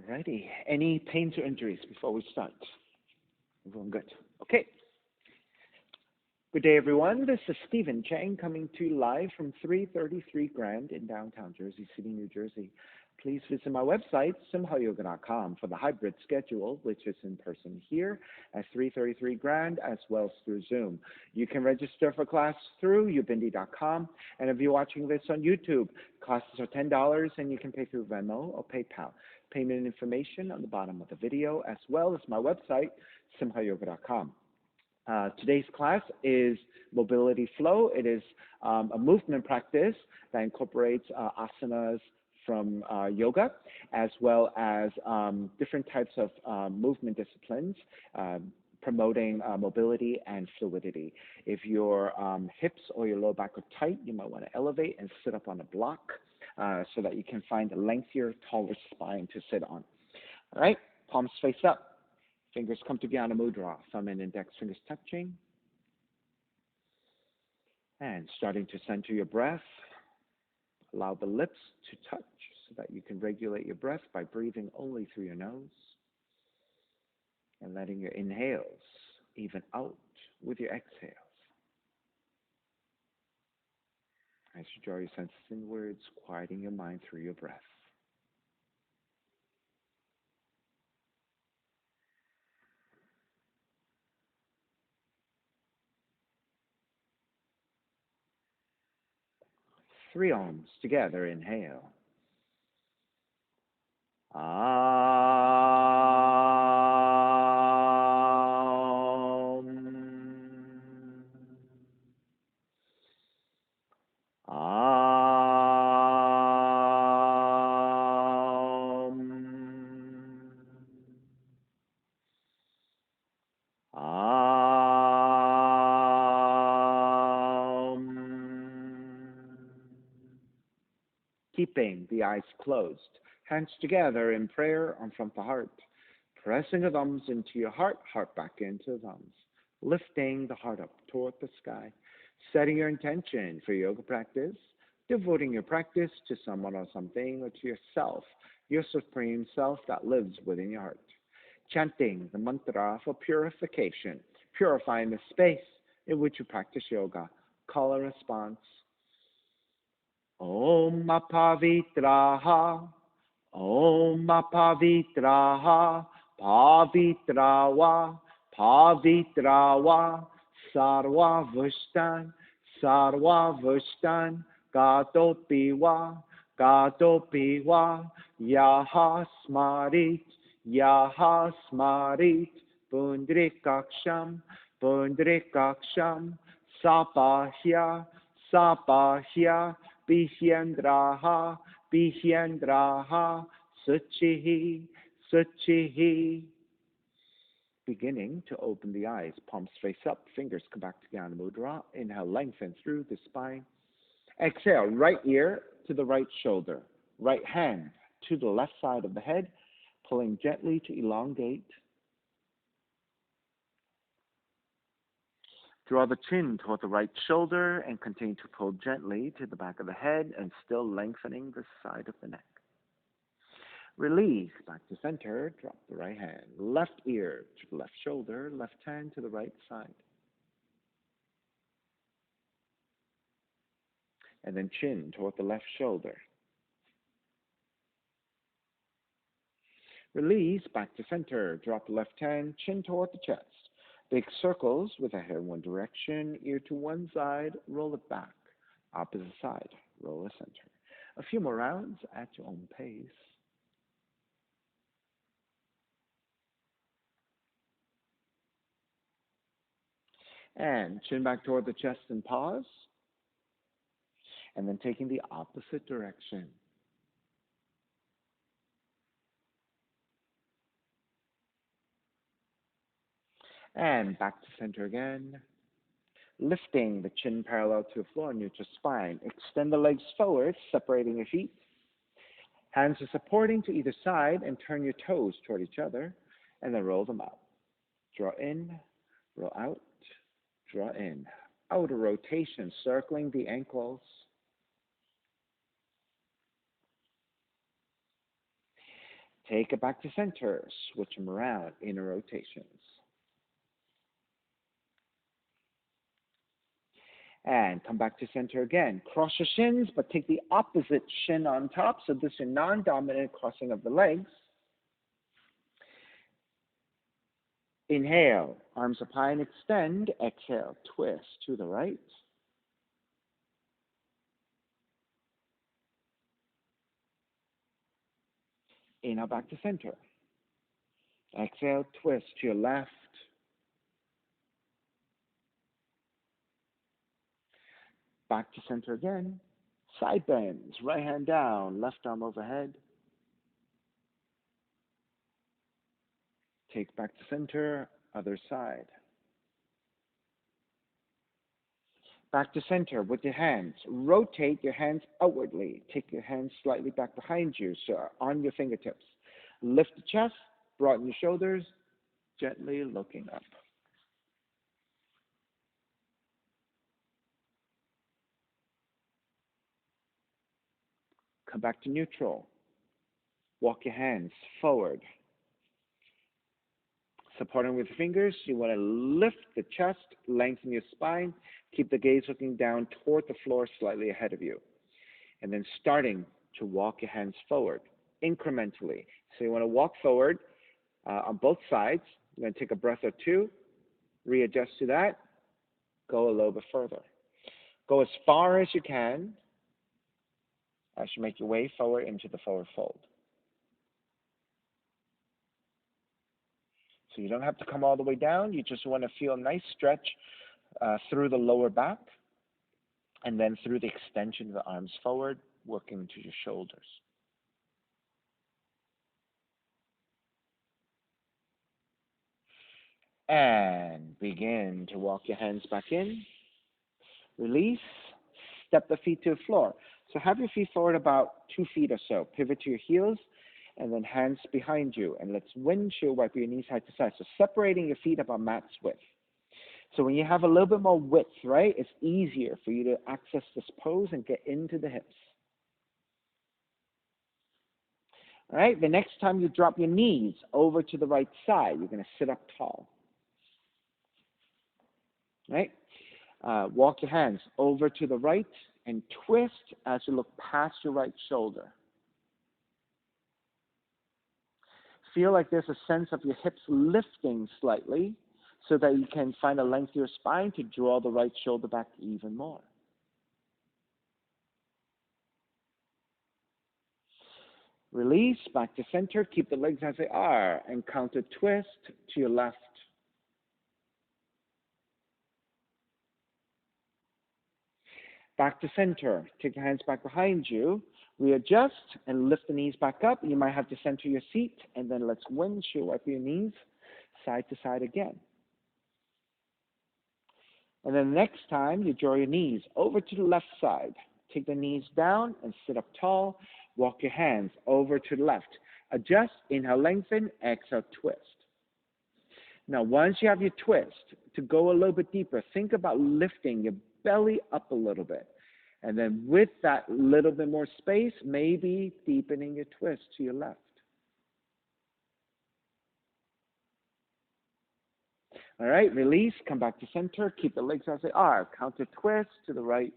Alrighty. Any pains or injuries before we start? Everyone good? Okay. Good day, everyone. This is Stephen Chang coming to you live from 333 Grand in downtown Jersey City, New Jersey. Please visit my website, simhayoga.com, for the hybrid schedule, which is in person here at 333 Grand, as well as through Zoom. You can register for class through ubindi.com, and if you're watching this on YouTube, classes are $10, and you can pay through Venmo or PayPal. Payment information on the bottom of the video, as well as my website, simhayoga.com. Today's class is Mobility Flow. It is a movement practice that incorporates asanas from yoga, as well as different types of movement disciplines, promoting mobility and fluidity. If your hips or your lower back are tight, you might want to elevate and sit up on a block so that you can find a lengthier, taller spine to sit on. All right, palms face up. Fingers come to Jnana Mudra, thumb and index fingers touching. And starting to center your breath, allow the lips to touch so that you can regulate your breath by breathing only through your nose. And letting your inhales even out with your exhales. As you draw your senses inwards, quieting your mind through your breath. Three arms together, inhale. Keeping the eyes closed, hands together in prayer on from the heart, pressing the thumbs into your heart, heart back into the thumbs, lifting the heart up toward the sky, setting your intention for yoga practice, devoting your practice to someone or something or to yourself, your supreme self that lives within your heart, chanting the mantra for purification, purifying the space in which you practice yoga. Call and response. Om Apavitraha, Om Apavitraha, Pavitrawa, Pavitrawa, Sarva Vushtan, Sarva Vushtan, Gatopiwa, Gatopiwa, Yaha Smarit, Yaha Smarit, Pundrikaksham, Pundrikaksham, Sapahya, Sapahya, Bihyendraha, Bihyendraha, Suchihi, Suchihi. Beginning to open the eyes, palms face up, fingers come back to Jnana Mudra. Inhale, lengthen through the spine. Exhale, right ear to the right shoulder, right hand to the left side of the head, pulling gently to elongate. Draw the chin toward the right shoulder and continue to pull gently to the back of the head and still lengthening the side of the neck. Release back to center, drop the right hand. Left ear to the left shoulder, left hand to the right side. And then chin toward the left shoulder. Release back to center, drop the left hand, chin toward the chest. Big circles with a head in one direction, ear to one side, roll it back. Opposite side, roll the center. A few more rounds at your own pace. And chin back toward the chest and pause. And then taking the opposite direction. And back to center again. Lifting the chin parallel to the floor, neutral spine. Extend the legs forward, separating your feet. Hands are supporting to either side and turn your toes toward each other. And then roll them out. Draw in, roll out, draw in. Outer rotation, circling the ankles. Take it back to center. Switch them around, inner rotations. And come back to center again. Cross your shins, but take the opposite shin on top. So this is your non-dominant crossing of the legs. Inhale, arms up high and extend. Exhale, twist to the right. Inhale, back to center. Exhale, twist to your left. Back to center again. Side bends, right hand down, left arm overhead. Take back to center, other side. Back to center with your hands. Rotate your hands outwardly. Take your hands slightly back behind you, so on your fingertips. Lift the chest, broaden your shoulders, gently looking up. Come back to neutral. Walk your hands forward. Supporting with your fingers, you want to lift the chest, lengthen your spine, keep the gaze looking down toward the floor slightly ahead of you. And then starting to walk your hands forward incrementally. So you want to walk forward on both sides. You're going to take a breath or two, readjust to that, go a little bit further. Go as far as you can as you make your way forward into the forward fold. So you don't have to come all the way down. You just want to feel a nice stretch through the lower back and then through the extension of the arms forward, working to your shoulders. And begin to walk your hands back in. Release. Step the feet to the floor. So have your feet forward about 2 feet or so. Pivot to your heels and then hands behind you. And let's windshield wipe your knees side to side. So separating your feet about mat's width. So when you have a little bit more width, right, it's easier for you to access this pose and get into the hips. All right, the next time you drop your knees over to the right side, you're going to sit up tall. Right? Walk your hands over to the right and twist as you look past your right shoulder. Feel like there's a sense of your hips lifting slightly so that you can find a length of your spine to draw the right shoulder back even more. Release, back to center. Keep the legs as they are and counter twist to your left. Back to center. Take your hands back behind you. Readjust and lift the knees back up. You might have to center your seat, and then let's windshield wipe your knees side to side again. And then next time, you draw your knees over to the left side. Take the knees down and sit up tall. Walk your hands over to the left. Adjust, inhale, lengthen, exhale, twist. Now, once you have your twist, to go a little bit deeper, think about lifting your belly up a little bit. And then with that little bit more space, maybe deepening your twist to your left. All right, release, come back to center, keep the legs as they are. Counter twist to the right.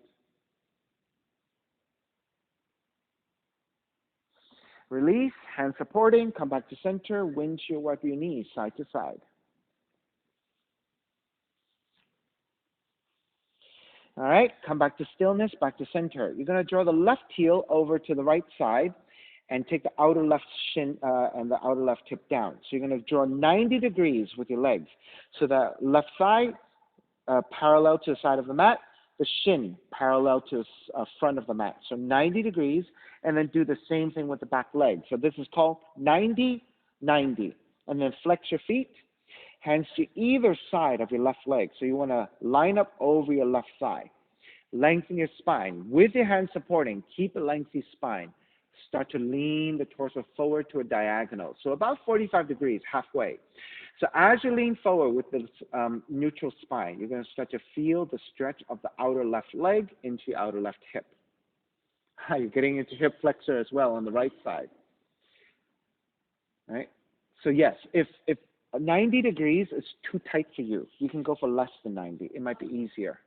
Release, hands supporting, come back to center, windshield wipe your knees side to side. All right, come back to stillness, back to center. You're going to draw the left heel over to the right side and take the outer left shin and the outer left hip down. So you're going to draw 90 degrees with your legs. So the left thigh parallel to the side of the mat, the shin parallel to the front of the mat. So 90 degrees, and then do the same thing with the back leg. So this is called 90, 90. And then flex your feet. Hands to either side of your left leg. So you want to line up over your left thigh. Lengthen your spine. With your hands supporting, keep a lengthy spine. Start to lean the torso forward to a diagonal. So about 45 degrees, halfway. So as you lean forward with the neutral spine, you're going to start to feel the stretch of the outer left leg into your outer left hip. You're getting into hip flexor as well on the right side. right? So yes, if 90 degrees is too tight for you, you can go for less than 90. It might be easier,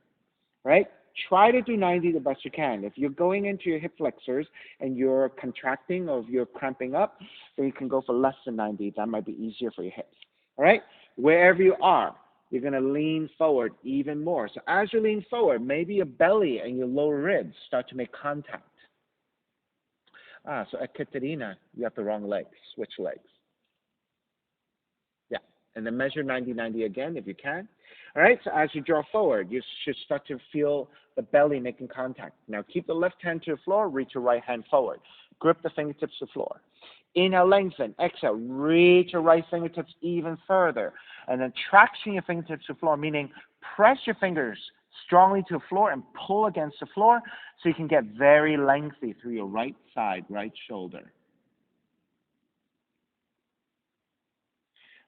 right? Try to do 90 the best you can. If you're going into your hip flexors and you're contracting or if you're cramping up, then you can go for less than 90. That might be easier for your hips, all right? Wherever you are, you're going to lean forward even more. So as you lean forward, maybe your belly and your lower ribs start to make contact. So at Katerina, you have the wrong leg. Switch legs. Yeah. And then measure 90-90 again if you can. All right. So as you draw forward, you should start to feel the belly making contact. Now keep the left hand to the floor. Reach your right hand forward. Grip the fingertips to the floor. Inhale, lengthen. Exhale, reach your right fingertips even further. And then traction your fingertips to the floor, meaning press your fingers strongly to the floor and pull against the floor so you can get very lengthy through your right side, right shoulder.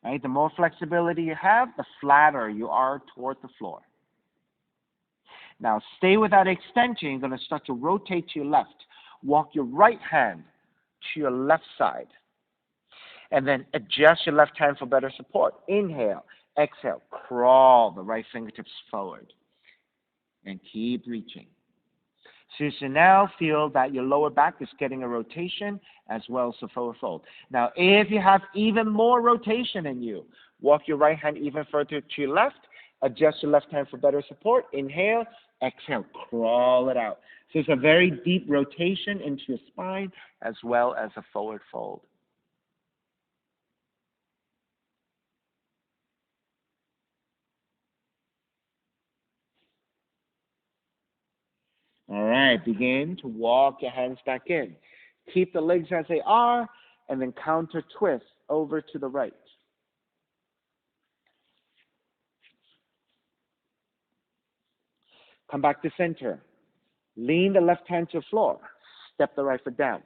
Right? The more flexibility you have, the flatter you are toward the floor. Now stay with that extension. You're going to start to rotate to your left. Walk your right hand to your left side. And then adjust your left hand for better support. Inhale, exhale, crawl the right fingertips forward. And keep reaching. So you should now feel that your lower back is getting a rotation as well as the forward fold. Now, if you have even more rotation in you, walk your right hand even further to your left. Adjust your left hand for better support. Inhale, exhale, crawl it out. So it's a very deep rotation into your spine as well as a forward fold. All right, begin to walk your hands back in. Keep the legs as they are, and then counter twist over to the right. Come back to center. Lean the left hand to the floor. Step the right foot down.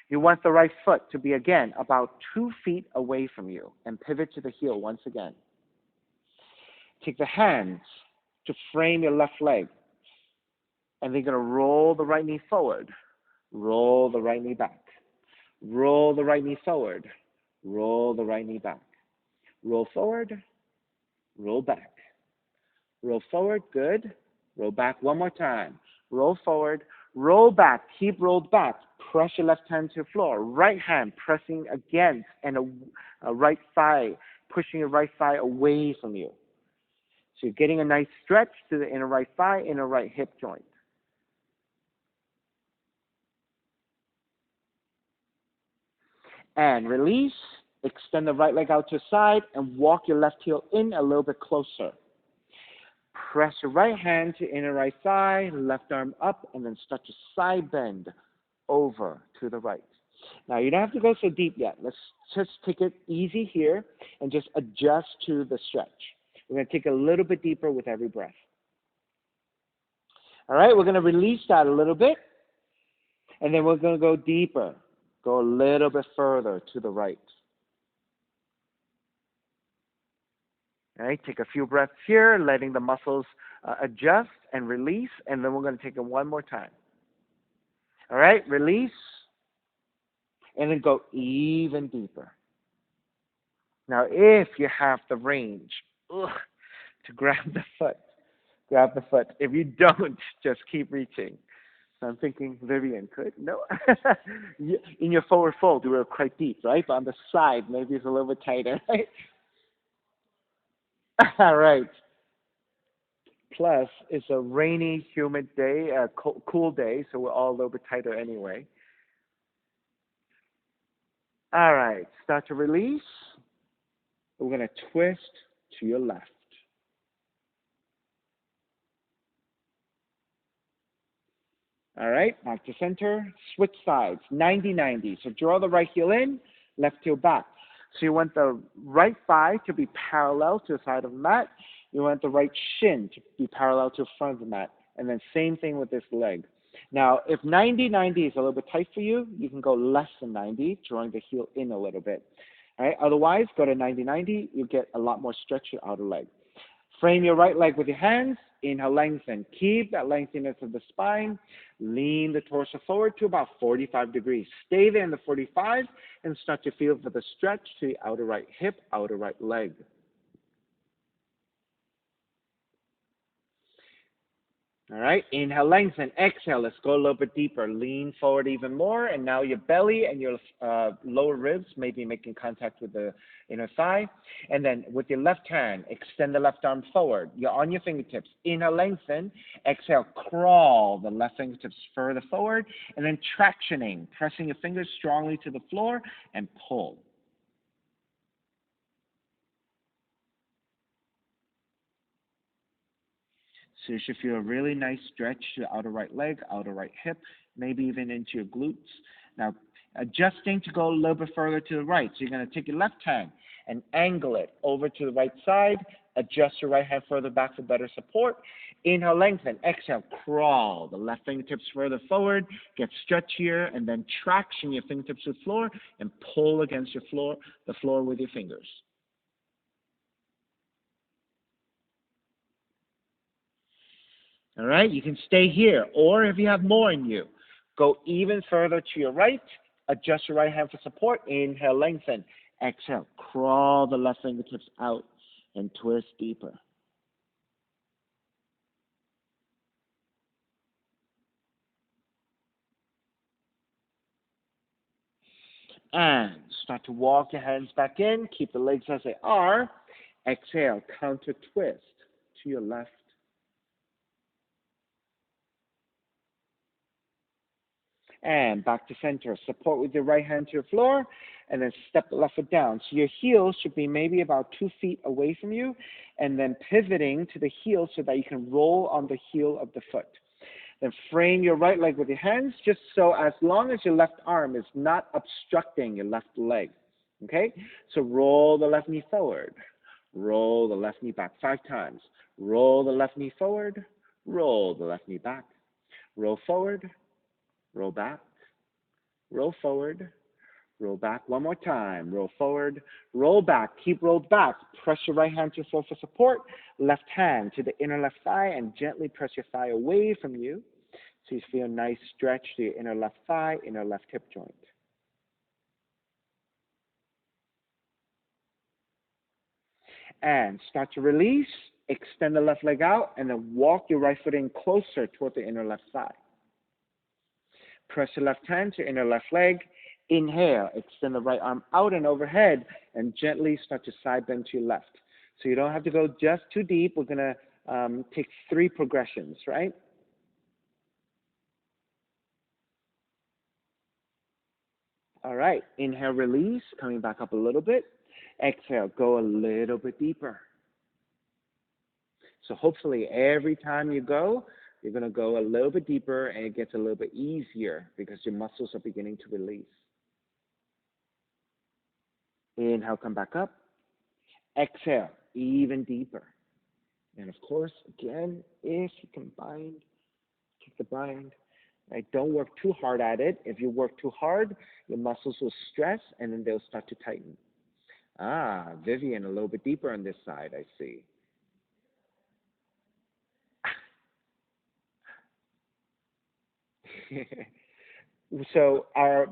You want the right foot to be, again, about 2 feet away from you, and pivot to the heel once again. Take the hands to frame your left leg, and then you're going to roll the right knee forward. Roll the right knee back. Roll the right knee forward. Roll the right knee back. Roll forward. Roll back. Roll forward. Good. Roll back one more time. Roll forward. Roll back. Keep rolled back. Press your left hand to the floor. Right hand pressing against and a right thigh, pushing your right thigh away from you. So you're getting a nice stretch to the inner right thigh, inner right hip joint. And release. Extend the right leg out to the side and walk your left heel in a little bit closer. Press your right hand to inner right thigh, left arm up, and then start to side bend over to the right. Now, you don't have to go so deep yet. Let's just take it easy here and just adjust to the stretch. We're going to take a little bit deeper with every breath. All right, we're going to release that a little bit, and then we're going to go deeper. Go a little bit further to the right. All right, take a few breaths here, letting the muscles adjust and release, and then we're going to take it one more time. All right, release, and then go even deeper. Now, if you have the range to grab the foot, grab the foot. If you don't, just keep reaching. So I'm thinking, Vivian, could? No. In your forward fold, you were quite deep, right? But on the side, maybe it's a little bit tighter, right? All right. Plus, it's a rainy, humid day, a cool day, so we're all a little bit tighter anyway. All right. Start to release. We're going to twist to your left. All right, back to center. Switch sides, 90-90. So draw the right heel in, left heel back. So you want the right thigh to be parallel to the side of the mat. You want the right shin to be parallel to the front of the mat. And then same thing with this leg. Now, if 90-90 is a little bit tight for you, you can go less than 90, drawing the heel in a little bit. All right, otherwise, go to 90-90. You get a lot more stretch to your outer leg. Frame your right leg with your hands. Inhale, lengthen. Keep that lengthiness of the spine. Lean the torso forward to about 45 degrees. Stay there in the 45 and start to feel for the stretch to the outer right hip, outer right leg. All right, inhale, lengthen. Exhale, let's go a little bit deeper. Lean forward even more, and now your belly and your lower ribs may be making contact with the inner thigh. And then with your left hand, extend the left arm forward. You're on your fingertips. Inhale, lengthen. Exhale, crawl the left fingertips further forward, and then tractioning, pressing your fingers strongly to the floor and pull. So you should feel a really nice stretch to the outer right leg, outer right hip, maybe even into your glutes. Now, adjusting to go a little bit further to the right. So you're going to take your left hand and angle it over to the right side. Adjust your right hand further back for better support. Inhale, lengthen. Exhale, crawl the left fingertips further forward. Get stretchier, and then traction your fingertips to the floor and pull against your the floor with your fingers. All right, you can stay here, or if you have more in you, go even further to your right. Adjust your right hand for support. Inhale, lengthen. Exhale, crawl the left fingertips out and twist deeper. And start to walk your hands back in. Keep the legs as they are. Exhale, counter twist to your left. And back to center. Support with your right hand to your floor, and then step the left foot down. So your heels should be maybe about 2 feet away from you, and then pivoting to the heel so that you can roll on the heel of the foot. Then frame your right leg with your hands, just so as long as your left arm is not obstructing your left leg. Okay? So roll the left knee forward. Roll the left knee back 5 times. Roll the left knee forward. Roll the left knee back. Roll forward. Roll back, roll forward, roll back. One more time. Roll forward, roll back. Keep rolled back. Press your right hand to your floor for support. Left hand to the inner left thigh and gently press your thigh away from you so you feel a nice stretch to your inner left thigh, inner left hip joint. And start to release. Extend the left leg out and then walk your right foot in closer toward the inner left thigh. Press your left hand to your inner left leg. Inhale, extend the right arm out and overhead, and gently start to side bend to your left. So you don't have to go just too deep. We're going to take 3 progressions, right? All right. Inhale, release, coming back up a little bit. Exhale, go a little bit deeper. So hopefully every time you go, you're going to go a little bit deeper, and it gets a little bit easier because your muscles are beginning to release. Inhale, come back up. Exhale, even deeper. And of course, again, if you can bind, keep the bind. Right? Don't work too hard at it. If you work too hard, your muscles will stress, and then they'll start to tighten. Ah, Vivian, a little bit deeper on this side, I see. So our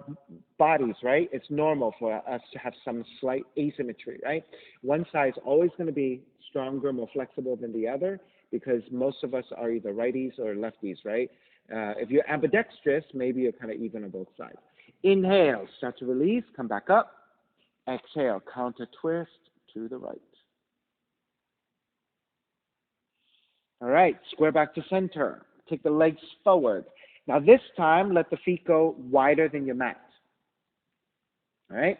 bodies, right? It's normal for us to have some slight asymmetry, right? One side is always going to be stronger, more flexible than the other because most of us are either righties or lefties, right? If you're ambidextrous, maybe you're kind of even on both sides. Inhale, start to release, come back up. Exhale, counter twist to the right. All right, square back to center. Take the legs forward. Now this time, let the feet go wider than your mat. All right?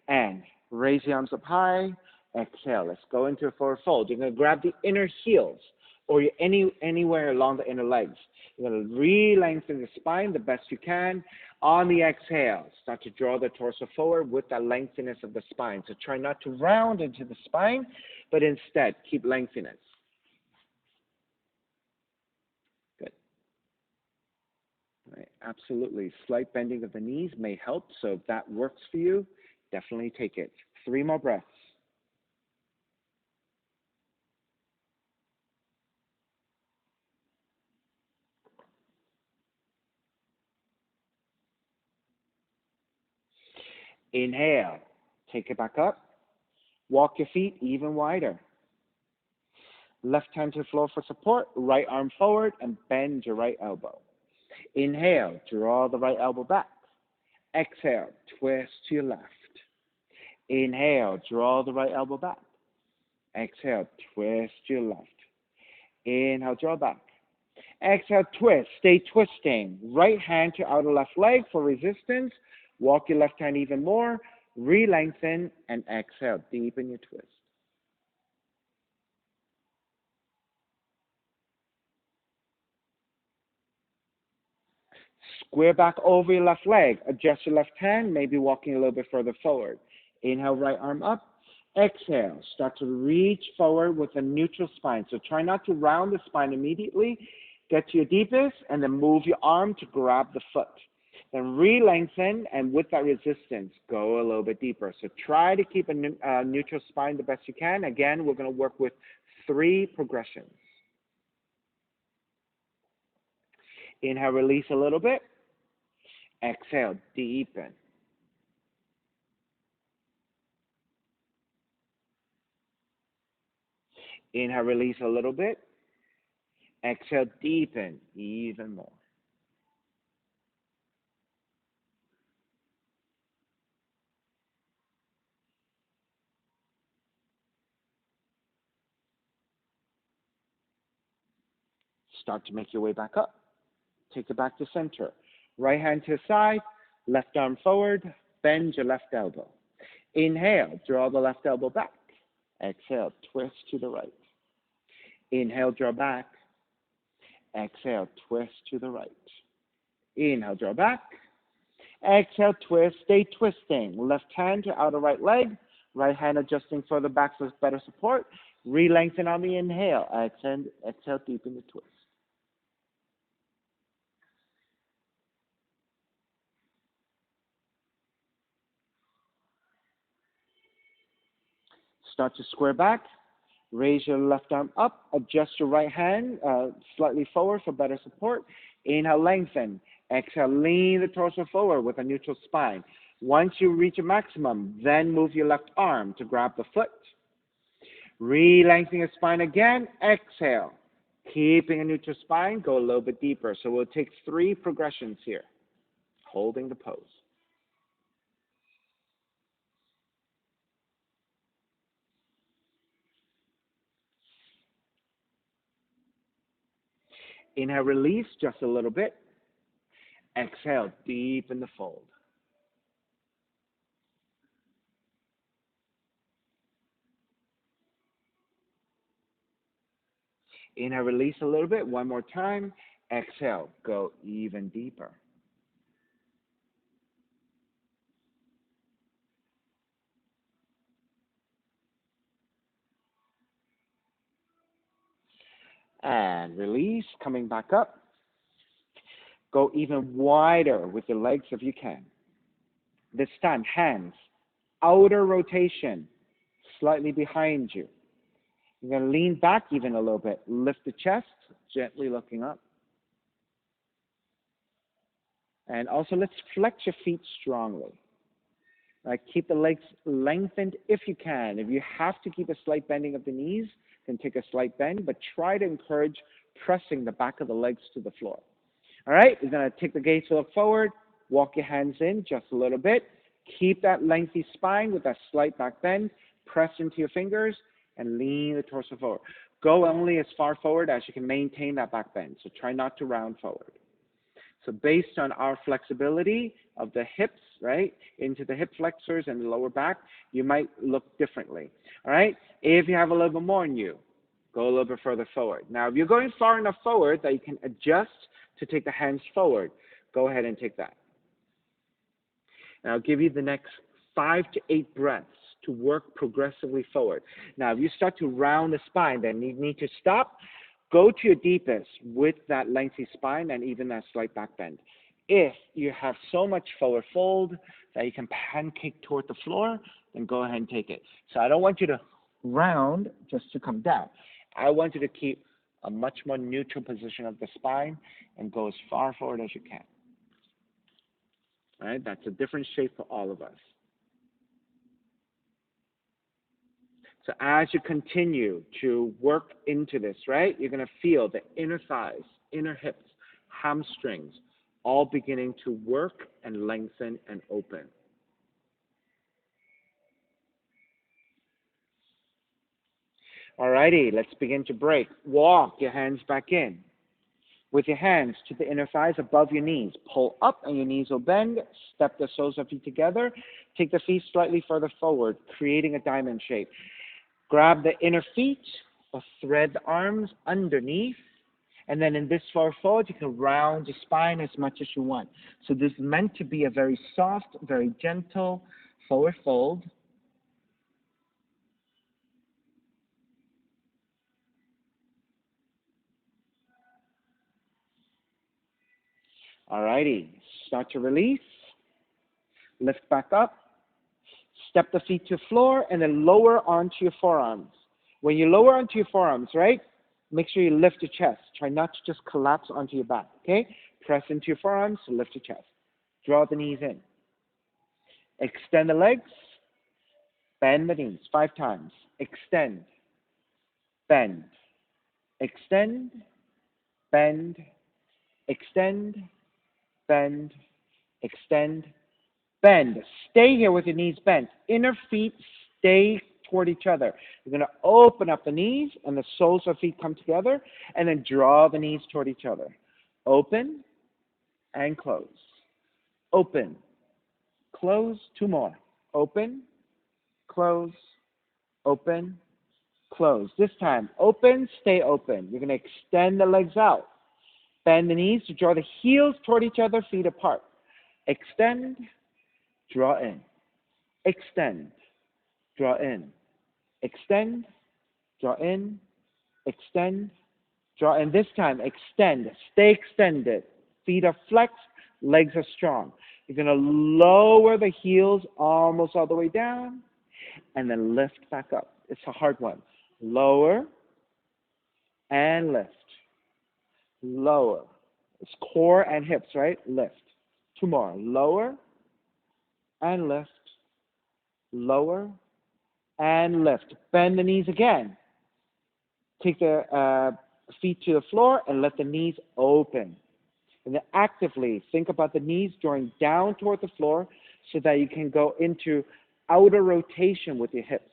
And raise the arms up high. Exhale. Let's go into a forward fold. You're going to grab the inner heels or anywhere along the inner legs. You're going to re-lengthen the spine the best you can. On the exhale, start to draw the torso forward with that lengthiness of the spine. So try not to round into the spine, but instead keep lengthiness. Good. Right, absolutely. Slight bending of the knees may help. So if that works for you, definitely take it. 3 more breaths. Inhale, take it back up. Walk your feet even wider. Left hand to the floor for support, right arm forward, and bend your right elbow. Inhale, draw the right elbow back. Exhale, twist to your left. Inhale, draw the right elbow back. Exhale, twist to your left. Inhale, draw back. Exhale, twist. Stay twisting. Right hand to outer left leg for resistance. Walk your left hand even more. Re-lengthen and exhale. Deepen your twist. Square back over your left leg. Adjust your left hand, maybe walking a little bit further forward. Inhale, right arm up. Exhale, start to reach forward with a neutral spine. So try not to round the spine immediately. Get to your deepest and then move your arm to grab the foot. Then re-lengthen, and with that resistance, go a little bit deeper. So try to keep a neutral spine the best you can. Again, we're going to work with 3 progressions. Inhale, release a little bit. Exhale, deepen. Inhale, release a little bit. Exhale, deepen even more. Start to make your way back up. Take it back to center. Right hand to the side, left arm forward, bend your left elbow. Inhale, draw the left elbow back. Exhale, twist to the right. Inhale, draw back. Exhale, twist to the right. Inhale, draw back. Exhale, twist. Stay twisting. Left hand to outer right leg. Right hand adjusting further back for better support. Re-lengthen on the inhale. Exhale, deepen the twist. Start to square back. Raise your left arm up. Adjust your right hand slightly forward for better support. Inhale, lengthen. Exhale, lean the torso forward with a neutral spine. Once you reach a maximum, then move your left arm to grab the foot. Re-lengthening your spine again. Exhale. Keeping a neutral spine, go a little bit deeper. So we'll take 3 progressions here, holding the pose. Inhale, release just a little bit. Exhale, deepen the fold. Inhale, release a little bit. One more time. Exhale, go even deeper. And release, coming back up. Go even wider with your legs if you can. This time, hands, outer rotation, slightly behind you. You're going to lean back even a little bit. Lift the chest, gently looking up. And also, let's flex your feet strongly. Keep the legs lengthened if you can. If you have to keep a slight bending of the knees, then take a slight bend, but try to encourage pressing the back of the legs to the floor. All right, you're going to take the gaze to look forward, walk your hands in just a little bit. Keep that lengthy spine with that slight back bend. Press into your fingers and lean the torso forward. Go only as far forward as you can maintain that back bend, so try not to round forward. So based on our flexibility of the hips, right, into the hip flexors and the lower back, you might look differently. All right? If you have a little bit more in you, go a little bit further forward. Now, if you're going far enough forward that you can adjust to take the hands forward, go ahead and take that. And I'll give you the next 5 to 8 breaths to work progressively forward. Now, if you start to round the spine, then you need to stop. Go to your deepest with that lengthy spine and even that slight back bend. If you have so much forward fold that you can pancake toward the floor, then go ahead and take it. So I don't want you to round just to come down. I want you to keep a much more neutral position of the spine and go as far forward as you can. All right, that's a different shape for all of us. So as you continue to work into this, right, you're going to feel the inner thighs, inner hips, hamstrings, all beginning to work and lengthen and open. Alrighty, let's begin to break. Walk your hands back in. With your hands to the inner thighs above your knees. Pull up and your knees will bend. Step the soles of feet together. Take the feet slightly further forward, creating a diamond shape. Grab the inner feet or thread the arms underneath. And then in this forward fold, you can round your spine as much as you want. So this is meant to be a very soft, very gentle forward fold. Alrighty, start to release. Lift back up. Step the feet to the floor and then lower onto your forearms. When you lower onto your forearms, right, make sure you lift your chest. Try not to just collapse onto your back, okay? Press into your forearms to lift your chest. Draw the knees in. Extend the legs. Bend the knees 5 times. Extend. Bend. Extend. Bend. Extend. Bend. Extend. Bend. Stay here with your knees bent. Inner feet stay toward each other. You're going to open up the knees and the soles of feet come together and then draw the knees toward each other. Open and close. Open. Close. 2 more. Open. Close. Open. Close. This time, open, stay open. You're going to extend the legs out. Bend the knees to draw the heels toward each other, feet apart. Extend. Draw in. Extend. Draw in. Extend. Draw in. Extend. Draw in. This time, extend. Stay extended. Feet are flexed. Legs are strong. You're going to lower the heels almost all the way down and then lift back up. It's a hard one. Lower and lift. Lower. It's core and hips, right? Lift. 2 more. Lower and lift. Lower and lift. Bend the knees again. Take the feet to the floor and let the knees open. And then actively think about the knees drawing down toward the floor so that you can go into outer rotation with your hips.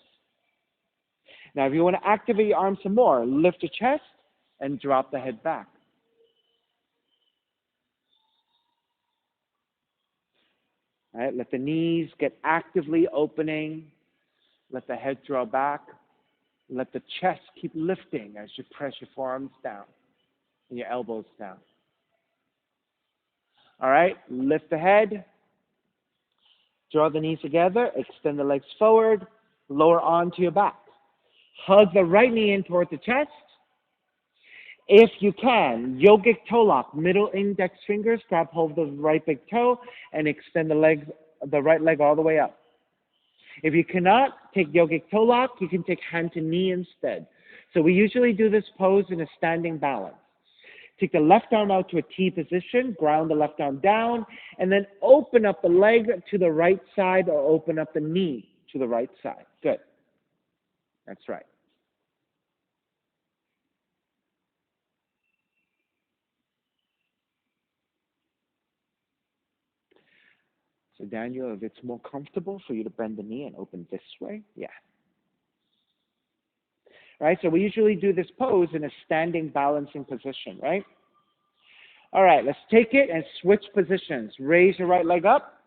Now, if you want to activate your arms some more, lift your chest and drop the head back. All right, let the knees get actively opening. Let the head draw back. Let the chest keep lifting as you press your forearms down and your elbows down. All right, lift the head. Draw the knees together. Extend the legs forward. Lower onto your back. Hug the right knee in toward the chest. If you can, yogic toe lock, middle index fingers, grab hold of the right big toe and extend the right leg all the way up. If you cannot take yogic toe lock, you can take hand to knee instead. So we usually do this pose in a standing balance. Take the left arm out to a T position, ground the left arm down, and then open up the leg to the right side or open up the knee to the right side. Good. That's right. So Daniel, if it's more comfortable for you to bend the knee and open this way, yeah. Right, so we usually do this pose in a standing balancing position, right? All right, let's take it and switch positions. Raise your right leg up.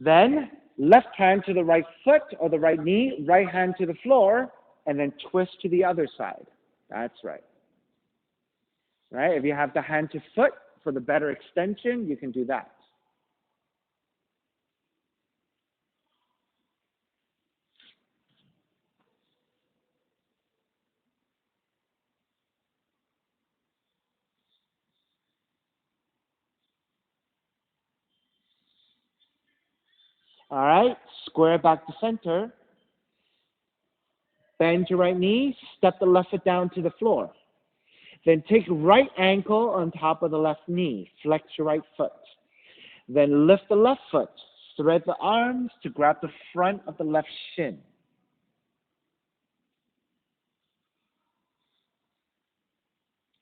Then left hand to the right foot or the right knee, right hand to the floor, and then twist to the other side. That's right. Right, if you have the hand to foot for the better extension, you can do that. All right, square back to center. Bend your right knee, step the left foot down to the floor. Then take right ankle on top of the left knee. Flex your right foot. Then lift the left foot. Thread the arms to grab the front of the left shin.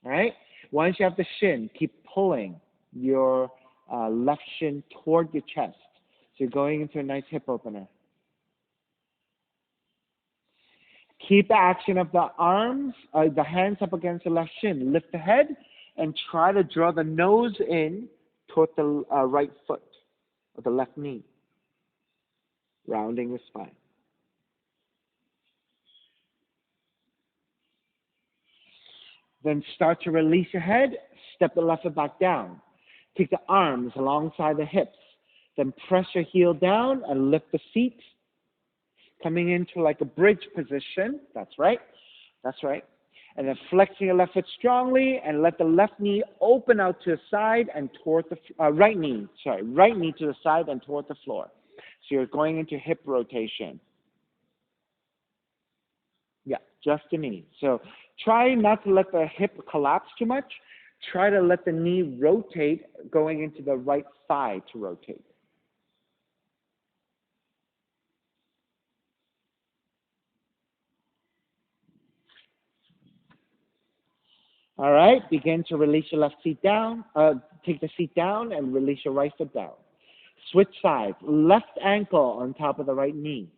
All right? Once you have the shin, keep pulling your left shin toward your chest. So you're going into a nice hip opener. Keep the action of the arms, the hands up against the left shin. Lift the head and try to draw the nose in toward the right foot or the left knee, rounding the spine. Then start to release your head, step the left foot back down. Take the arms alongside the hips. Then press your heel down and lift the feet, coming into like a bridge position. That's right. That's right. And then flexing your left foot strongly and let the left knee open out to the side and toward the right knee to the side and toward the floor. So you're going into hip rotation. Yeah, just the knee. So try not to let the hip collapse too much. Try to let the knee rotate, going into the right thigh to rotate. All right, begin to release your left seat down. Take the seat down and release your right foot down. Switch sides. Left ankle on top of the right knee.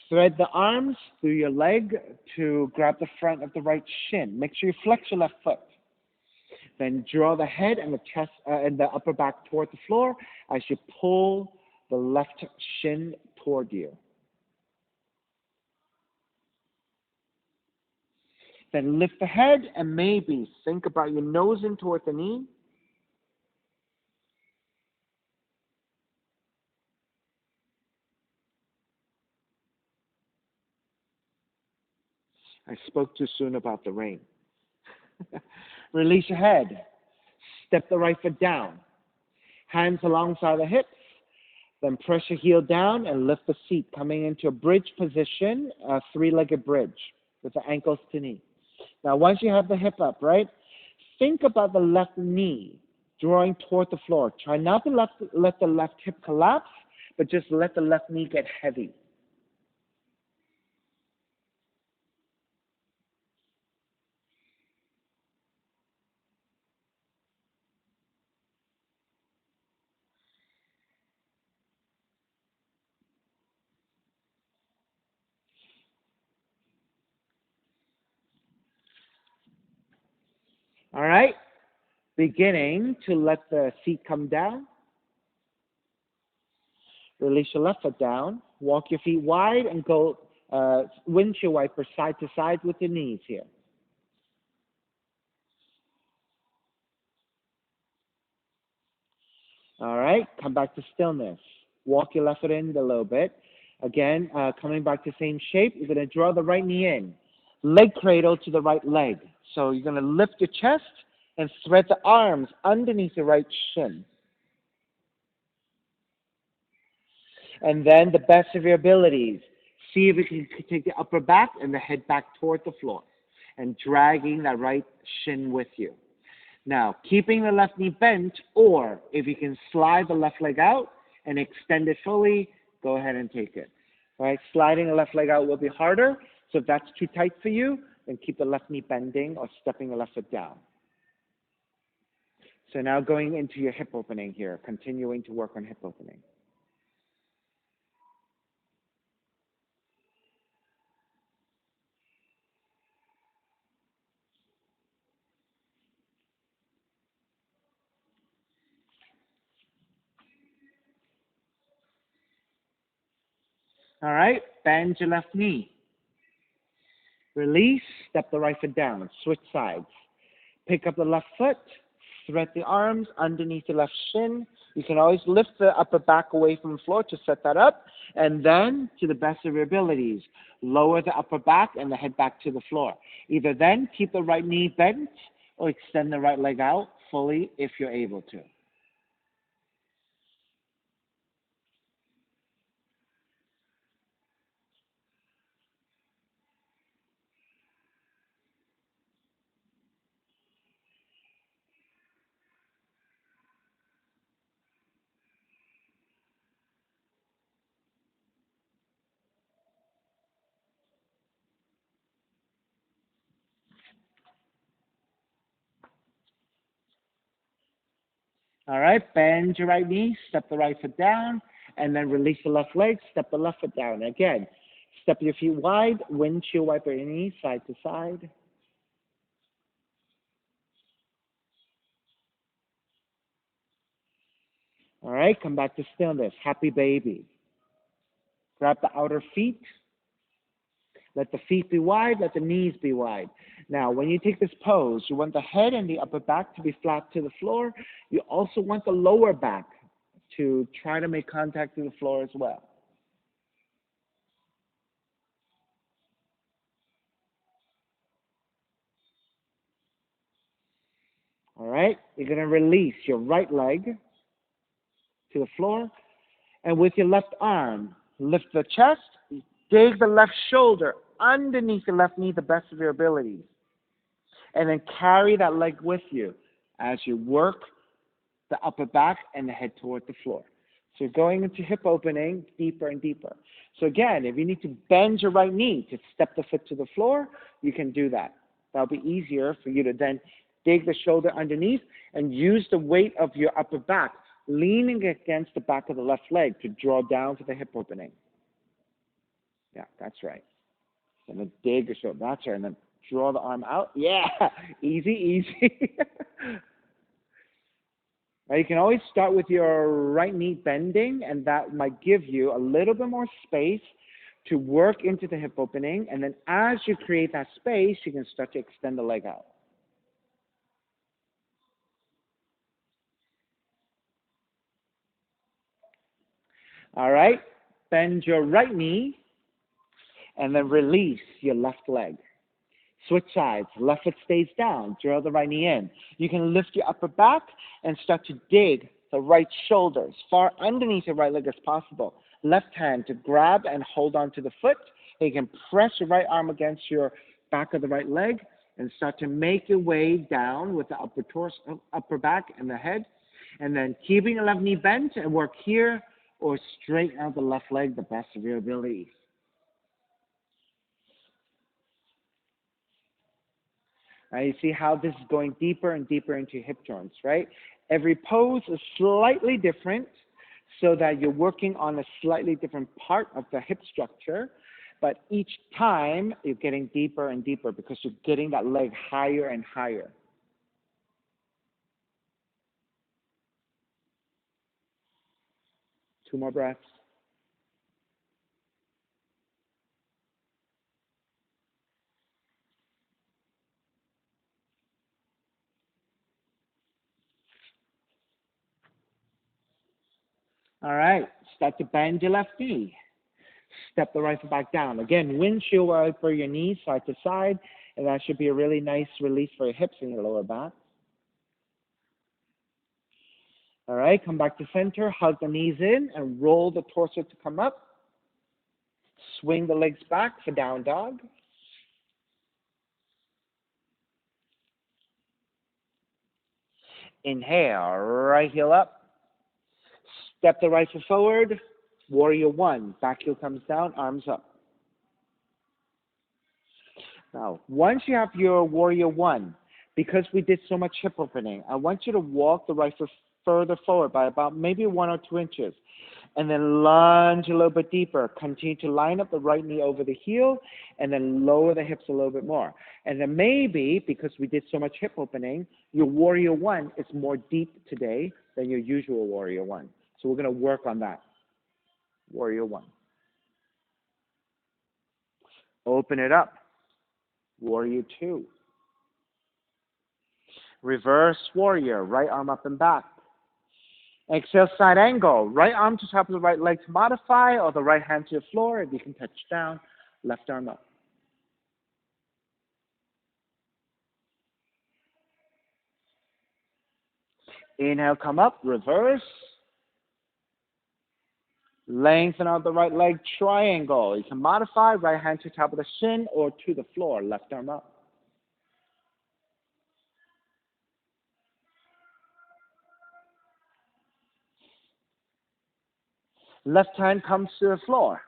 Thread the arms through your leg to grab the front of the right shin. Make sure you flex your left foot. Then draw the head and the chest and the upper back toward the floor as you pull the left shin toward you. Then lift the head and maybe think about your nose in toward the knee. I spoke too soon about the rain. Release your head. Step the right foot down. Hands alongside the hips. Then press your heel down and lift the seat, coming into a bridge position, a three-legged bridge with the ankles to knee. Now, once you have the hip up, right, think about the left knee drawing toward the floor. Try not to let the left hip collapse, but just let the left knee get heavy. All right? Beginning to let the seat come down. Release your left foot down. Walk your feet wide and go windshield wiper side to side with your knees here. All right, come back to stillness. Walk your left foot in a little bit. Again, coming back to same shape, you're going to draw the right knee in. Leg cradle to the right leg. So you're going to lift your chest and thread the arms underneath the right shin. And then the best of your abilities, see if you can take the upper back and the head back toward the floor and dragging that right shin with you. Now, keeping the left knee bent, or if you can slide the left leg out and extend it fully, go ahead and take it. All right, sliding the left leg out will be harder, so if that's too tight for you, then keep the left knee bending or stepping the left foot down. So now going into your hip opening here, continuing to work on hip opening. All right, bend your left knee. Release, step the right foot down, switch sides. Pick up the left foot, thread the arms underneath the left shin. You can always lift the upper back away from the floor to set that up. And then, to the best of your abilities, lower the upper back and the head back to the floor. Either then, keep the right knee bent or extend the right leg out fully if you're able to. All right, bend your right knee, step the right foot down, and then release the left leg, step the left foot down. Again, step your feet wide, windshield wiper your knees side to side. All right, come back to stillness. Happy baby. Grab the outer feet. Let the feet be wide, let the knees be wide. Now, when you take this pose, you want the head and the upper back to be flat to the floor. You also want the lower back to try to make contact to the floor as well. All right, you're going to release your right leg to the floor, and with your left arm, lift the chest, dig the left shoulder underneath the left knee the best of your abilities, and then carry that leg with you as you work the upper back and the head toward the floor. So you're going into hip opening deeper and deeper. So again, if you need to bend your right knee to step the foot to the floor, you can do that. That'll be easier for you to then dig the shoulder underneath and use the weight of your upper back leaning against the back of the left leg to draw down to the hip opening. Yeah, that's right. And then dig the shoulder. That's right. And then draw the arm out. Yeah, easy, easy. Now, you can always start with your right knee bending, and that might give you a little bit more space to work into the hip opening. And then as you create that space, you can start to extend the leg out. All right, bend your right knee, and then release your left leg. Switch sides. Left foot stays down. Draw the right knee in. You can lift your upper back and start to dig the right shoulder as far underneath your right leg as possible. Left hand to grab and hold on to the foot. And you can press your right arm against your back of the right leg and start to make your way down with the upper torso, upper back and the head. And then keeping your left knee bent and work here or straighten out the left leg the best of your abilities. You see how this is going deeper and deeper into your hip joints, right? Every pose is slightly different so that you're working on a slightly different part of the hip structure, but each time you're getting deeper and deeper because you're getting that leg higher and higher. Two more breaths. All right, start to bend your left knee. Step the right foot back down. Again, windshield wiper your knees side to side, and that should be a really nice release for your hips and your lower back. All right, come back to center, hug the knees in, and roll the torso to come up. Swing the legs back for down dog. Inhale, right heel up. Step the right foot forward. Warrior one. Back heel comes down, arms up. Now, once you have your warrior one, because we did so much hip opening, I want you to walk the right foot further forward by about maybe 1 or 2 inches. And then lunge a little bit deeper. Continue to line up the right knee over the heel and then lower the hips a little bit more. And then maybe, because we did so much hip opening, your warrior one is more deep today than your usual warrior one. So we're going to work on that. Warrior one. Open it up. Warrior two. Reverse warrior. Right arm up and back. Exhale, side angle. Right arm to top of the right leg to modify, or the right hand to the floor if you can touch down. Left arm up. Inhale, come up, reverse. Lengthen out the right leg, triangle. You can modify, right hand to top of the shin or to the floor. Left arm up. Left hand comes to the floor.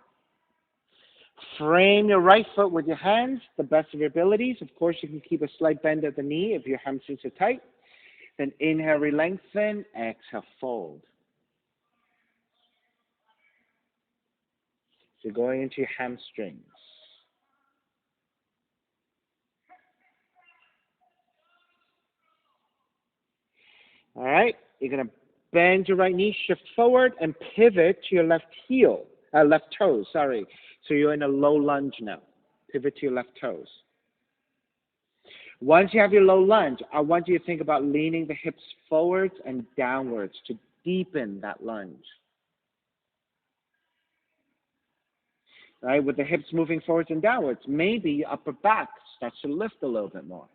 Frame your right foot with your hands, the best of your abilities. Of course, you can keep a slight bend at the knee if your hamstrings are tight. Then inhale, re-lengthen. Exhale, fold. So going into your hamstrings. All right, you're going to bend your right knee, shift forward, and pivot to your left heel, left toes, sorry. So you're in a low lunge now. Pivot to your left toes. Once you have your low lunge, I want you to think about leaning the hips forwards and downwards to deepen that lunge. Right, with the hips moving forwards and downwards, maybe your upper back starts to lift a little bit more.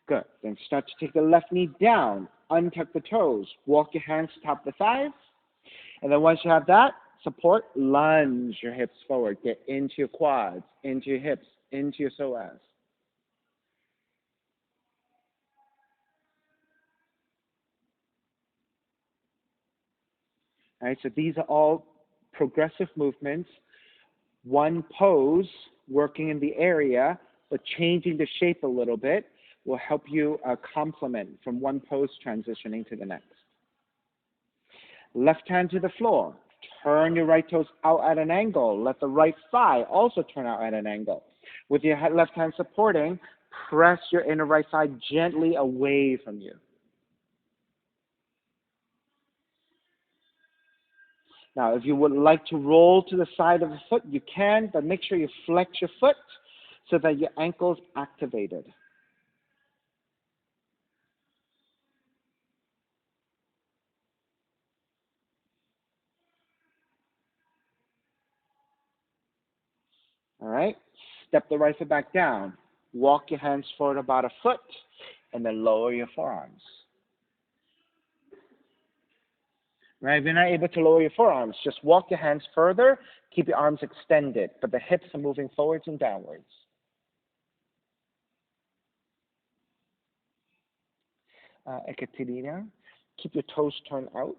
Good. Then start to take the left knee down, untuck the toes, walk your hands top the thighs, and then once you have that, support, lunge your hips forward. Get into your quads, into your hips, into your psoas. All right, so these are all progressive movements. One pose, working in the area, but changing the shape a little bit, will help you complement from one pose transitioning to the next. Left hand to the floor. Turn your right toes out at an angle. Let the right thigh also turn out at an angle. With your left hand supporting, press your inner right thigh gently away from you. Now, if you would like to roll to the side of the foot, you can, but make sure you flex your foot so that your ankle's activated. All right? Step the right foot back down. Walk your hands forward about a foot, and then lower your forearms. Right? If you're not able to lower your forearms, just walk your hands further, keep your arms extended, but the hips are moving forwards and downwards. Ekaterina, keep your toes turned out.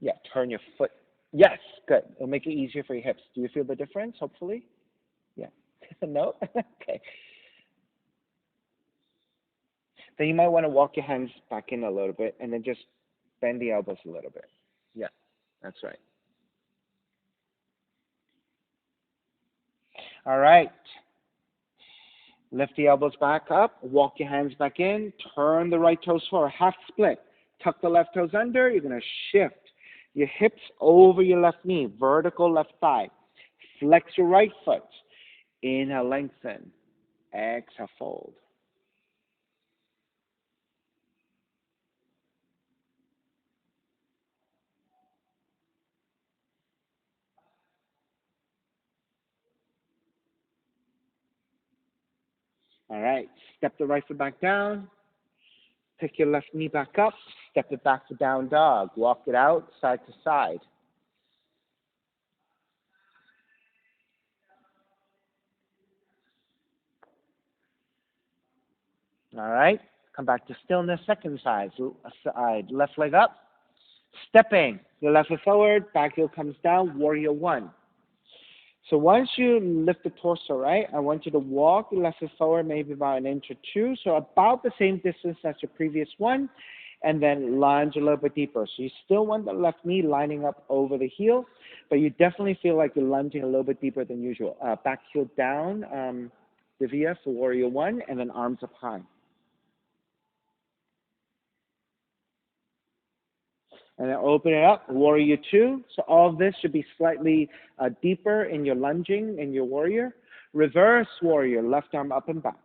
Yeah, turn your foot. Yes, good. It'll make it easier for your hips. Do you feel the difference, hopefully? Yeah. No? Okay. Then you might want to walk your hands back in a little bit and then just bend the elbows a little bit. Yeah, that's right. All right. Lift the elbows back up, walk your hands back in, turn the right toes forward, half split. Tuck the left toes under. You're going to shift your hips over your left knee, vertical left thigh. Flex your right foot. Inhale, lengthen. Exhale, fold. All right. Step the right foot back down. Pick your left knee back up. Step it back to down dog. Walk it out side to side. All right. Come back to stillness, second side. Left leg up. Stepping. Your left foot forward. Back heel comes down. Warrior one. So once you lift the torso, right, I want you to walk your left foot forward maybe about an inch or two, so about the same distance as your previous one, and then lunge a little bit deeper. So you still want the left knee lining up over the heel, but you definitely feel like you're lunging a little bit deeper than usual. Back heel down, Divya for warrior one, and then arms up high. And then open it up, warrior two. So all of this should be slightly deeper in your lunging in your warrior. Reverse warrior, left arm up and back.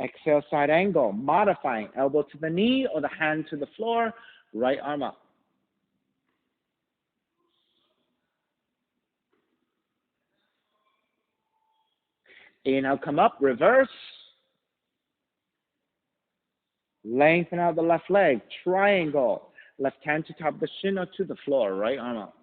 Exhale, side angle, modifying, elbow to the knee or the hand to the floor, right arm up. Inhale, come up, reverse. Lengthen out the left leg, triangle. Left hand to top the shin or to the floor, right arm up.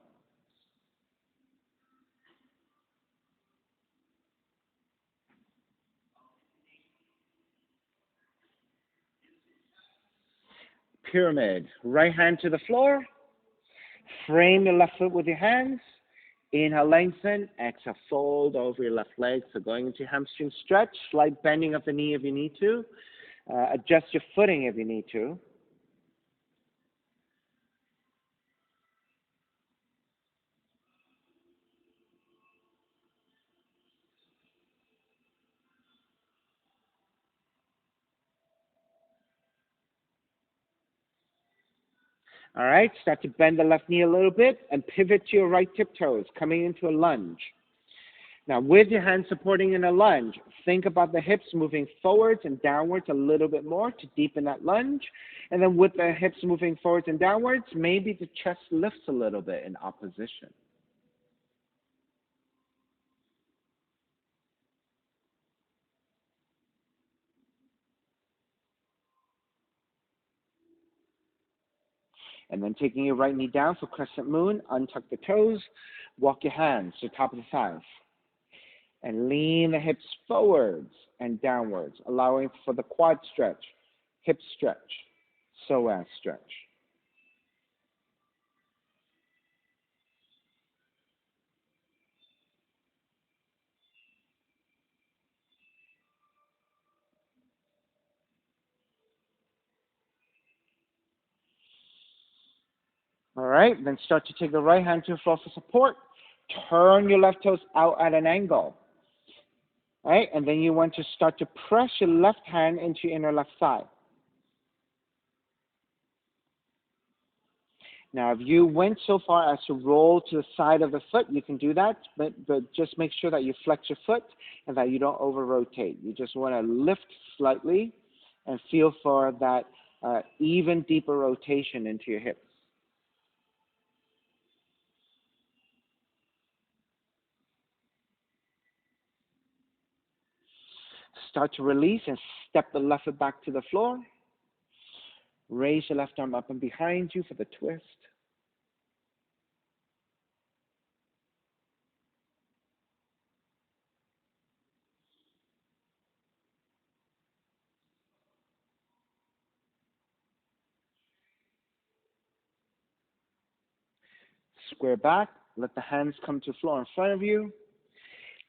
Pyramid, right hand to the floor. Frame your left foot with your hands. Inhale, lengthen. Exhale, fold over your left leg. So going into hamstring stretch, slight bending of the knee if you need to. Adjust your footing if you need to. All right, start to bend the left knee a little bit and pivot to your right tiptoes, coming into a lunge. Now, with your hands supporting in a lunge, think about the hips moving forwards and downwards a little bit more to deepen that lunge. And then with the hips moving forwards and downwards, maybe the chest lifts a little bit in opposition. And then taking your right knee down for crescent moon, untuck the toes, walk your hands to the top of the thighs. And lean the hips forwards and downwards, allowing for the quad stretch, hip stretch, psoas stretch. All right, then start to take the right hand to the floor for support. Turn your left toes out at an angle. All right, and then you want to start to press your left hand into your inner left thigh. Now, if you went so far as to roll to the side of the foot, you can do that, but just make sure that you flex your foot and that you don't over-rotate. You just want to lift slightly and feel for that even deeper rotation into your hips. Start to release and step the left foot back to the floor. Raise your left arm up and behind you for the twist. Square back. Let the hands come to the floor in front of you.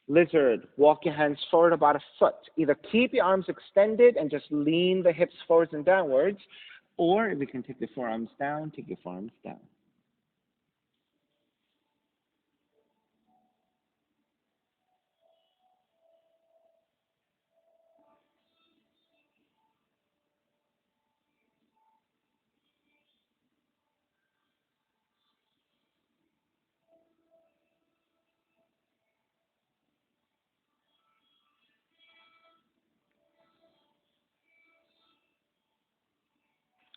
Lizard, walk your hands forward about a foot. Either keep your arms extended and just lean the hips forwards and downwards, or if you can take the forearms down, take your forearms down.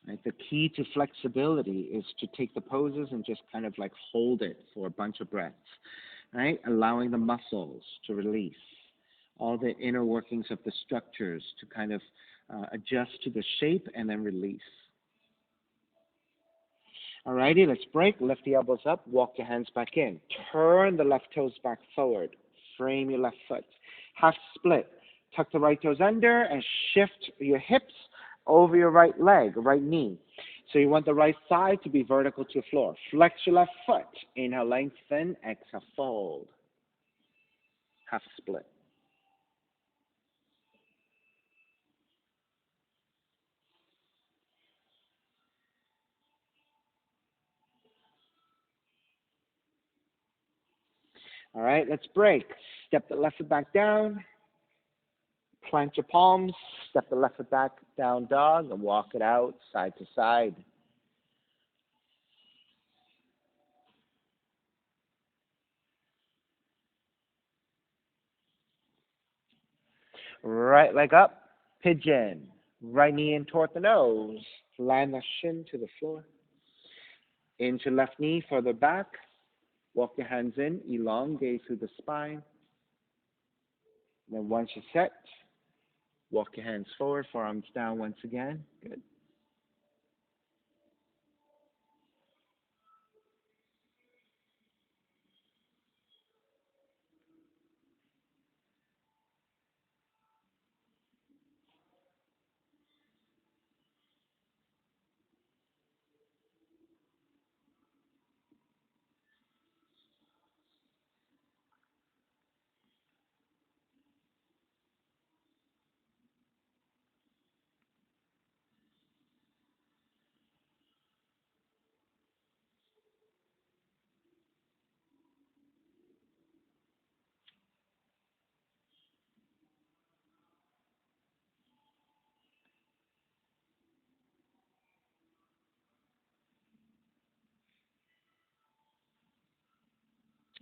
Right? The key to flexibility is to take the poses and just kind of like hold it for a bunch of breaths, right? Allowing the muscles to release, all the inner workings of the structures to kind of adjust to the shape and then release. All righty, let's break. Lift the elbows up, walk your hands back in. Turn the left toes back forward. Frame your left foot. Half split. Tuck the right toes under and shift your hips over your right leg, right knee. So you want the right thigh to be vertical to the floor. Flex your left foot. Inhale, lengthen. Exhale, fold. Half split. All right, let's break. Step the left foot back down. Plant your palms. Step the left foot back down dog and walk it out side to side. Right leg up, pigeon. Right knee in toward the nose. Land the shin to the floor. Into left knee further back. Walk your hands in, elongate through the spine. Then once you're set, walk your hands forward, forearms down once again. Good.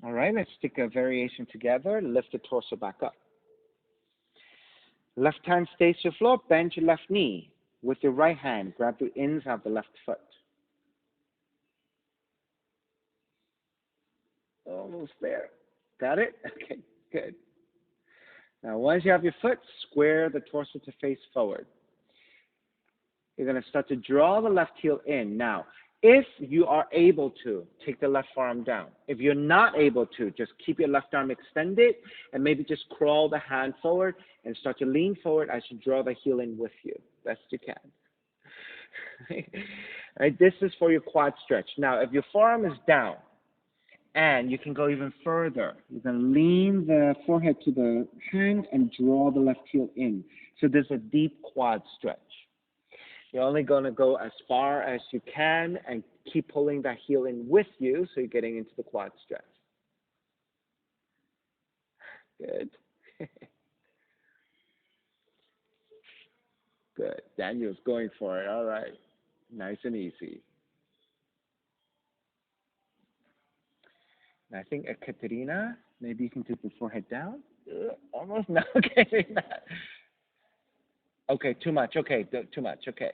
All right, let's stick a variation together. Lift the torso back up. Left hand stays to the floor. Bend your left knee. With your right hand, grab the ins of the left foot. Almost there. Got it? Okay, good. Now, once you have your foot, square the torso to face forward. You're going to start to draw the left heel in. Now, if you are able to, take the left forearm down. If you're not able to, just keep your left arm extended and maybe just crawl the hand forward and start to lean forward as you draw the heel in with you, best you can. Right, this is for your quad stretch. Now, if your forearm is down, and you can go even further. You can lean the forehead to the hand and draw the left heel in. So there's a deep quad stretch. You're only going to go as far as you can and keep pulling that heel in with you so you're getting into the quad stretch. Good. Good. Daniel's going for it. All right. Nice and easy. And I think Katerina, maybe you can take the forehead down. Almost no. Okay. Okay, too much. Okay, too much. Okay.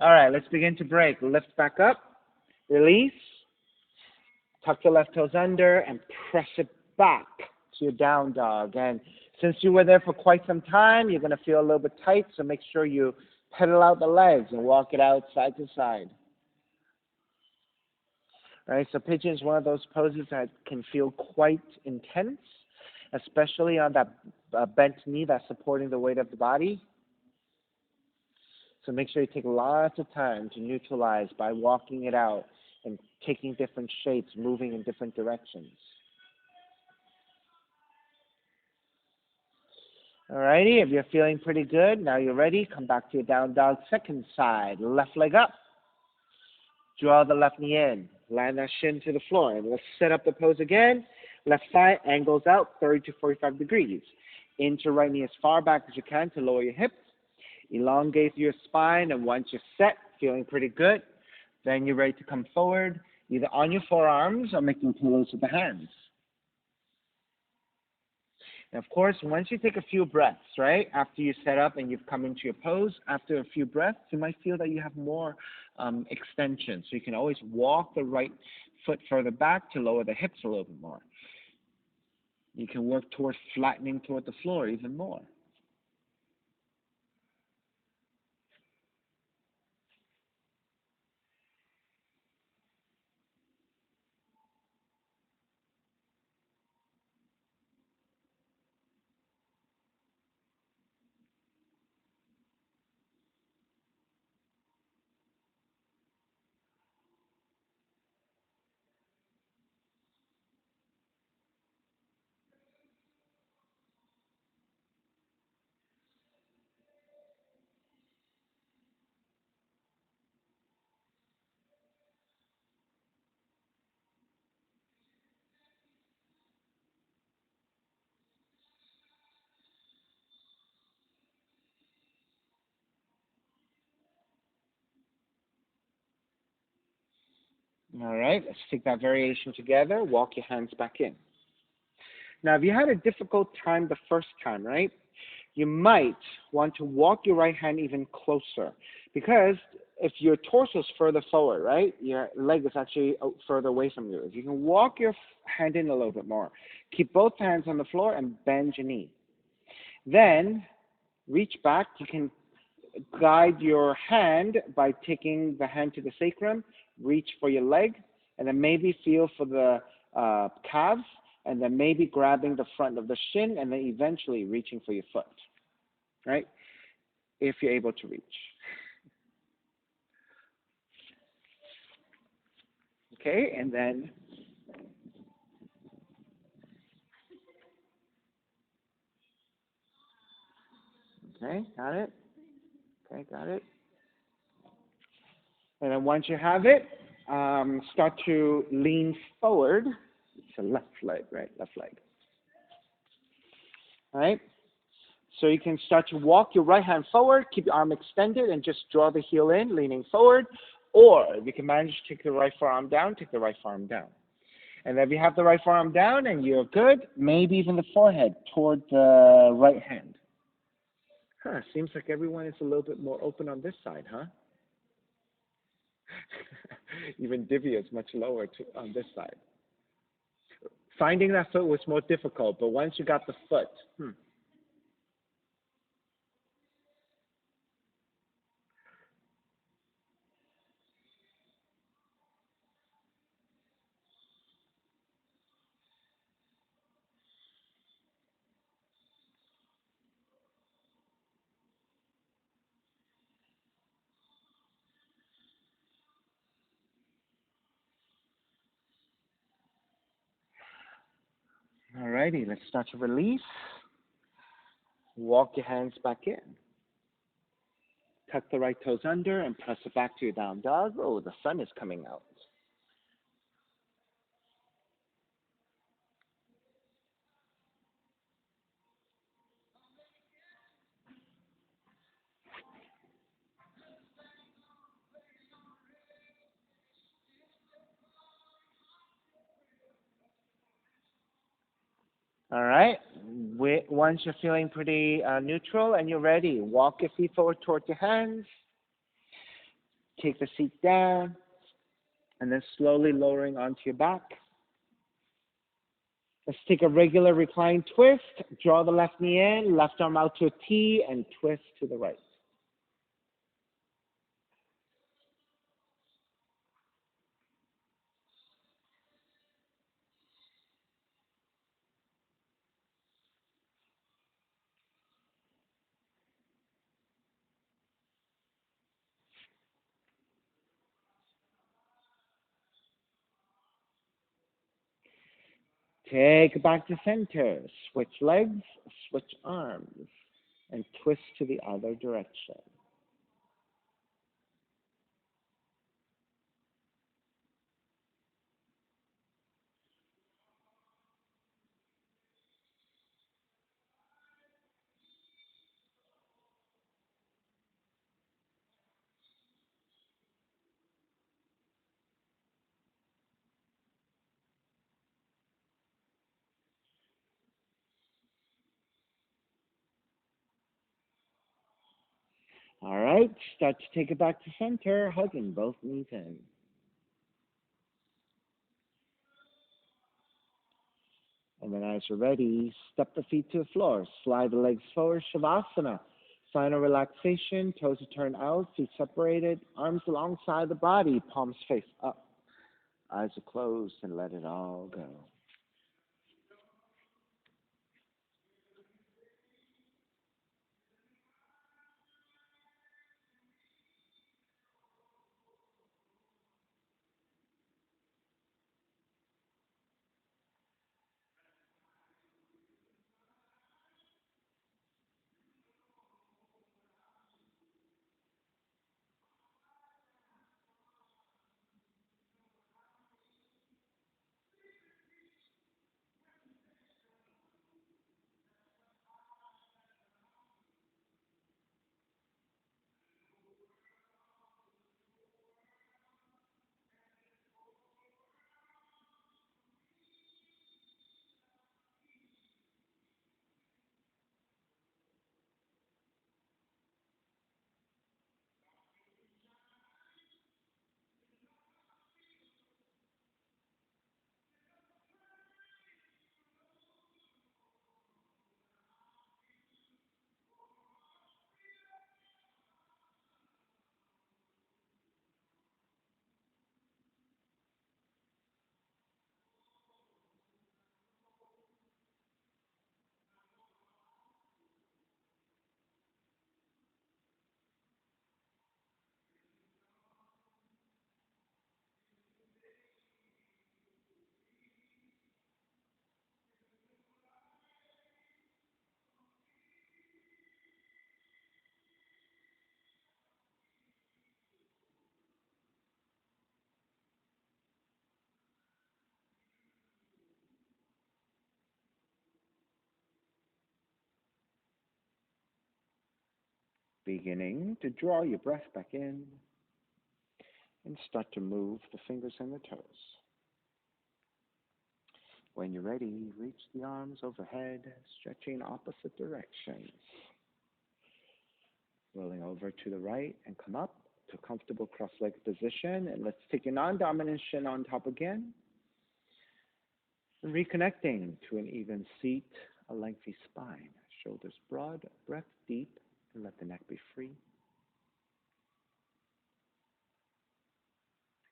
All right, let's begin to break. Lift back up. Release. Tuck the left toes under and press it back to your down dog. And since you were there for quite some time, you're going to feel a little bit tight, so make sure you pedal out the legs and walk it out side to side. All right, so pigeon is one of those poses that can feel quite intense, especially on that bent knee that's supporting the weight of the body. So make sure you take lots of time to neutralize by walking it out and taking different shapes, moving in different directions. All righty, if you're feeling pretty good, now you're ready, come back to your down dog, second side, left leg up. Draw the left knee in. Land that shin to the floor. And let's set up the pose again. Left thigh angles out 30 to 45 degrees. Inch your right knee as far back as you can to lower your hips. Elongate your spine. And once you're set, feeling pretty good, then you're ready to come forward, either on your forearms or making pillows with the hands. And of course, once you take a few breaths, right, after you set up and you've come into your pose, after a few breaths, you might feel that you have more extension. So you can always walk the right foot further back to lower the hips a little bit more. You can work towards flattening toward the floor even more. All right, let's take that variation together. Walk your hands back in. Now, if you had a difficult time the first time, right, you might want to walk your right hand even closer, because if your torso is further forward, right, your leg is actually further away from you. If you can walk your hand in a little bit more, keep both hands on the floor and bend your knee. Then reach back. You can guide your hand by taking the hand to the sacrum, reach for your leg, and then maybe feel for the calves, and then maybe grabbing the front of the shin, and then eventually reaching for your foot, right, if you're able to reach. Okay, and then okay, got it. Okay, got it. And then once you have it, start to lean forward. It's a left leg, right? Left leg. All right? So you can start to walk your right hand forward, keep your arm extended, and just draw the heel in, leaning forward. Or if you can manage to take the right forearm down, take the right forearm down. And then if you have the right forearm down and you're good, maybe even the forehead toward the right hand. Seems like everyone is a little bit more open on this side, huh? Even Divya is much lower on this side. Finding that foot was more difficult, but once you got the foot, Alrighty, let's start to release. Walk your hands back in. Tuck the right toes under and press it back to your down dog. Oh, the sun is coming out. All right. Once you're feeling pretty neutral and you're ready, walk your feet forward toward your hands. Take the seat down, and then slowly lowering onto your back. Let's take a regular recline twist. Draw the left knee in, left arm out to a T, and twist to the right. Take it back to center. Switch legs, switch arms, and twist to the other direction. All right, start to take it back to center, hugging both knees in. And then as you're ready, step the feet to the floor. Slide the legs forward, Shavasana. Final relaxation, toes are turned out, feet separated, arms alongside the body, palms face up. Eyes are closed and let it all go. Beginning to draw your breath back in and start to move the fingers and the toes. When you're ready, reach the arms overhead, stretching opposite directions. Rolling over to the right and come up to a comfortable cross-legged position. And let's take your non-dominant shin on top again. And reconnecting to an even seat, a lengthy spine. Shoulders broad, breath deep, and let the neck be free.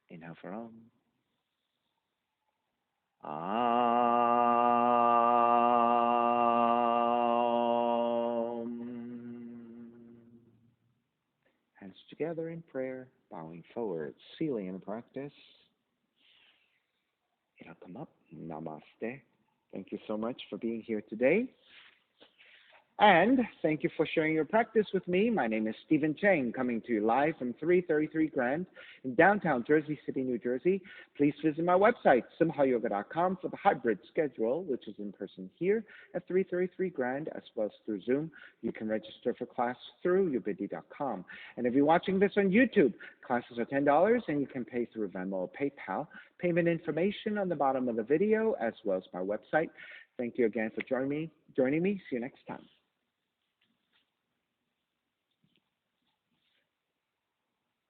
Inhale for Hands together in prayer, bowing forward, sealing in practice. It'll come up. Namaste. Thank you so much for being here today. And thank you for sharing your practice with me. My name is Stephen Chang, coming to you live from 333 Grand in downtown Jersey City, New Jersey. Please visit my website, simhayoga.com, for the hybrid schedule, which is in person here at 333 Grand, as well as through Zoom. You can register for class through ubidi.com. And if you're watching this on YouTube, classes are $10, and you can pay through Venmo or PayPal. Payment information on the bottom of the video, as well as my website. Thank you again for joining me. See you next time.